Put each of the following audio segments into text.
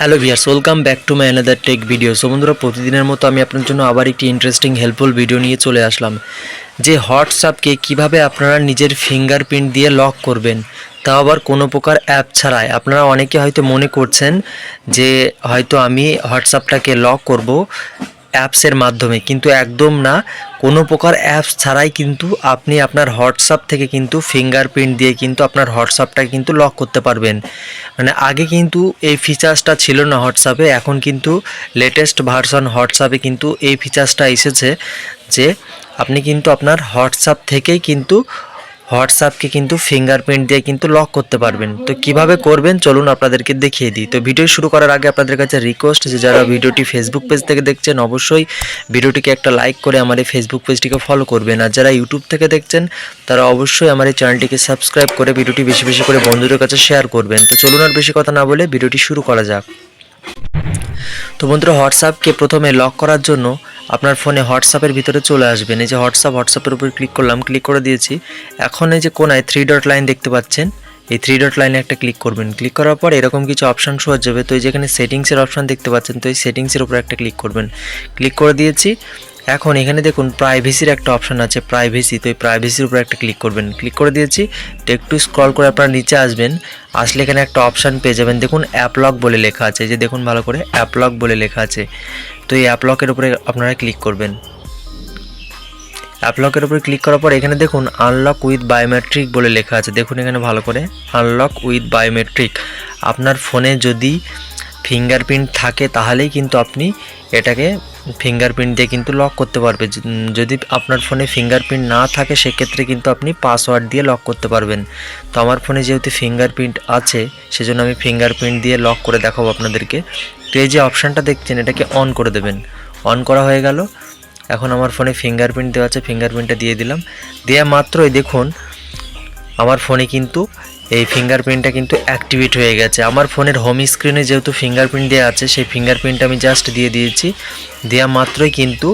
Hello viewers, welcome back to my another tech video. So বন্ধুরা, প্রতিদিনের মতো আমি আপনার জন্য আবার একটি ইন্টারেস্টিং হেল্পফুল ভিডিও নিয়ে চলে আসলাম যে হোয়াটসঅ্যাপকে কিভাবে আপনারা নিজের ফিঙ্গারপ্রিন্ট দিয়ে লক করবেন, তাও আবার কোনো প্রকার অ্যাপ ছাড়াই। আপনারা অনেকে হয়তো মনে করছেন যে হয়তো আমি হোয়াটসঅ্যাপটাকে লক করব অ্যাপসের মাধ্যমে, কিন্তু একদম না। কোনো প্রকার অ্যাপস ছাড়াই কিন্তু আপনি আপনার হোয়াটসঅ্যাপ থেকে কিন্তু ফিঙ্গারপ্রিন্ট দিয়ে কিন্তু আপনার হোয়াটসঅ্যাপটাকে কিন্তু লক করতে পারবেন। মানে আগে কিন্তু এই ফিচার্সটা ছিল না হোয়াটসঅ্যাপে, এখন কিন্তু লেটেস্ট ভার্সন হোয়াটসঅ্যাপে কিন্তু এই ফিচার্সটা এসেছে যে আপনি কিন্তু আপনার হোয়াটসঅ্যাপ থেকেই কিন্তু হোয়াটসঅ্যাপকে কিন্তু ফিঙ্গারপ্রিন্ট দিয়ে কিন্তু লক করতে পারবেন। তো কিভাবে করবেন চলুন আপনাদেরকে দেখিয়ে দিই। তো ভিডিও শুরু করার আগে আপনাদের কাছে রিকোয়েস্ট যে যারা ভিডিওটি ফেসবুক পেজ থেকে দেখছেন অবশ্যই ভিডিওটিকে একটা লাইক করে আমার এই ফেসবুক পেজটিকে ফলো করবেন, আর যারা ইউটিউব থেকে দেখছেন তারা অবশ্যই আমার এই চ্যানেলটিকে সাবস্ক্রাইব করে ভিডিওটি বেশি বেশি করে বন্ধুদের কাছে শেয়ার করবেন। তো চলুন আর বেশি কথা না বলে ভিডিওটি শুরু করা যাক। তো বন্ধুরা, হোয়াটসঅ্যাপকে প্রথমে লক করার জন্য আপনার ফোনে হোয়াটসঅ্যাপের ভিতরে চলে আসবেন। এই যে হোয়াটসঅ্যাপের উপর ক্লিক করলাম, ক্লিক করে দিয়েছি। এখন এই যে কোনায় 3 ডট লাইন দেখতে পাচ্ছেন, এই 3 ডট লাইনে একটা ক্লিক করবেন। ক্লিক করার পর এরকম কিছু অপশান শো হয়ে যাবে। তো এই যেখানে সেটিংসের অপশান দেখতে পাচ্ছেন, তো এই সেটিংসের উপর একটা ক্লিক করবেন। ক্লিক করে দিয়েছি। এখন এখানে দেখুন প্রাইভেসির একটা অপশান আছে, প্রাইভেসি। তো এই প্রাইভেসির উপর একটা ক্লিক করবেন। ক্লিক করে দিয়েছি। তো একটু স্ক্রল করে আপনারা নিচে আসবেন, আসলে এখানে একটা অপশান পেয়ে যাবেন। দেখুন অ্যাপ লক বলে লেখা আছে, এই যে দেখুন ভালো করে অ্যাপ লক বলে লেখা আছে। তো এই অ্যাপ লকের উপরে আপনারা ক্লিক করবেন। অ্যাপ লকের উপরে ক্লিক করার পর এখানে দেখুন আনলক উইথ বায়োমেট্রিক বলে লেখা আছে। দেখুন এখানে ভালো করে আনলক উইথ বায়োমেট্রিক। আপনার ফোনে যদি ফিঙ্গারপ্রিন্ট থাকে তাহলেই কিন্তু আপনি এটাকে ফিঙ্গারপ্রিন্ট দিয়ে কিন্তু লক করতে পারবে। যদি আপনার ফোনে ফিঙ্গারপ্রিন্ট না থাকে সেক্ষেত্রে কিন্তু আপনি পাসওয়ার্ড দিয়ে লক করতে পারবেন। তো আমার ফোনে যেহেতু ফিঙ্গারপ্রিন্ট আছে সেজন্য আমি ফিঙ্গারপ্রিন্ট দিয়ে লক করে দেখাবো আপনাদেরকে। তো এই যে অপশানটা দেখছেন এটাকে অন করে দেবেন। অন করা হয়ে গেল। এখন আমার ফোনে ফিঙ্গারপ্রিন্ট দেওয়া আছে, ফিঙ্গারপ্রিন্টটা দিয়ে দিলাম। দেওয়া মাত্রই দেখুন আমার ফোনে কিন্তু এই ফিঙ্গারপ্রিন্টটা কিন্তু অ্যাক্টিভেট হয়ে গেছে। আমার ফোনের হোম স্ক্রিনে যেহেতু ফিঙ্গারপ্রিন্ট দেওয়া আছে সেই ফিঙ্গারপ্রিন্টটা আমি জাস্ট দিয়ে দিয়েছি। দেওয়া মাত্রই কিন্তু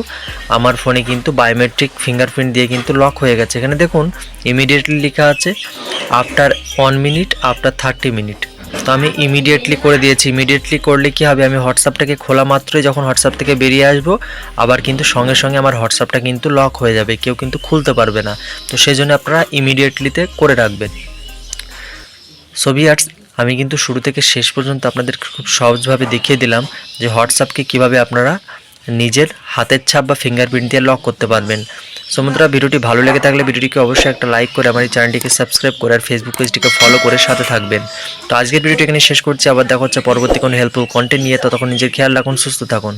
আমার ফোনে কিন্তু বায়োমেট্রিক ফিঙ্গারপ্রিন্ট দিয়ে কিন্তু লক হয়ে গেছে। এখানে দেখুন ইমিডিয়েটলি লেখা আছে আফটার 1 মিনিট, আফটার 30 মিনিট। তো আমি ইমিডিয়েটলি করে দিয়েছি। ইমিডিয়েটলি করলে কি হবে, আমি হোয়াটসঅ্যাপটাকে খোলা মাত্রই যখন হোয়াটসঅ্যাপ থেকে বেরিয়ে আসবো আবার কিন্তু সঙ্গে সঙ্গে আমার হোয়াটসঅ্যাপটা কিন্তু লক হয়ে যাবে, কেউ কিন্তু খুলতে পারবে না। তো সেই জন্য আপনারা ইমিডিয়েটলিতে করে রাখবেন। সো ভিউয়ার্স, আমি কিন্তু শুরু থেকে শেষ পর্যন্ত আপনাদের খুব সহজভাবে দেখিয়ে দিলাম যে হোয়াটসঅ্যাপকে কিভাবে আপনারা নিজের হাতের ছাপ বা ফিঙ্গারপ্রিন্ট দিয়ে লক করতে পারবেন। সো বন্ধুরা, ভিডিওটি ভালো লেগে থাকলে ভিডিওটিকে অবশ্যই একটা লাইক করে আমার এই চ্যানেলটিকে সাবস্ক্রাইব করে আর ফেসবুক পেজটিকে ফলো করে সাথে থাকবেন। তো আজকের ভিডিওটি এখানে শেষ করছি, আবার দেখা হচ্ছে পরবর্তী কোনো হেল্পফুল কন্টেন্ট নিয়ে। ততক্ষণ নিজের খেয়াল রাখুন, সুস্থ থাকুন।